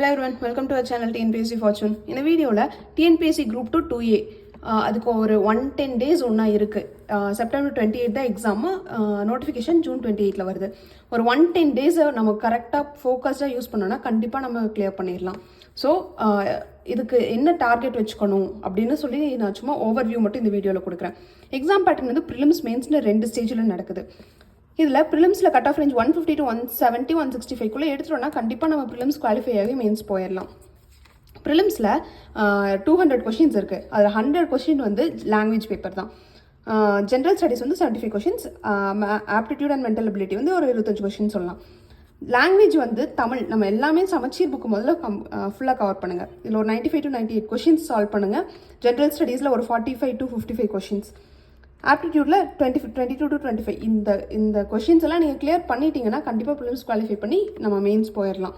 Hello everyone, welcome to our channel TNPSC Fortune. இந்த வீடியோவில் TNPSC Group 2 2A அதுக்கு ஒரு 110 days ஒன்றா இருக்குது. செப்டம்பர் 28 தான் எக்ஸாமு, நோட்டிஃபிகேஷன் ஜூன் 28 வருது. ஒரு 110 டேஸை நம்ம கரெக்டாக ஃபோக்கஸ்டாக யூஸ் பண்ணோன்னா கண்டிப்பாக நம்ம கிளியர் பண்ணிடலாம். ஸோ இதுக்கு என்ன டார்கெட் வச்சுக்கணும் அப்படின்னு சொல்லி நான் சும்மா ஓவர்வியூ மட்டும் இந்த வீடியோவில் கொடுக்குறேன். எக்ஸாம் பேட்டர்ன் வந்து ப்ரிலிம்ஸ் மெயின்ஸ்னு 2 ஸ்டேஜில் நடக்குது. இதில் ப்ரிலிம்ஸில் கட் ஆஃப் ரேஞ்ச் 150 to 170 165 எடுத்துட்டோம்னா கண்டிப்பாக நம்ம ப்ரிலிம்ஸ் குவாலிஃபை ஆகி மெயின்ஸ் போயிடலாம். ப்ரிலிம்ஸில் 200 கொஷின்ஸ் இருக்குது. அதில் 100 கொஷின் வந்து லாங்குவேஜ் பேப்பர் தான். ஜென்ரல் ஸ்டடீஸ் வந்து 75 questions, aptitude and mental ability வந்து ஒரு 25 கொஷின் சொல்லலாம். லாங்குவேஜ் வந்து தமிழ். நம்ம எல்லாமே சமச்சீர் புக்கு முதல்ல ஃபுல்லாக கவர் பண்ணுங்கள். இதில் ஒரு 95 to 98 கொஷின்ஸ் சால்வ் பண்ணுங்கள். ஜென்ரல் ஸ்டடீஸில் ஒரு 45 to 55 கொஷின்ஸ், ஆப்டிடியூடில் 22 to 25. இந்த கொஷின்ஸ் எல்லாம் நீங்கள் கிளியர் பண்ணிட்டீங்கன்னா கண்டிப்பாக ப்ரிலிம்ஸ் குவாலிஃபை பண்ணி நம்ம மெயின்ஸ் போயிடலாம்.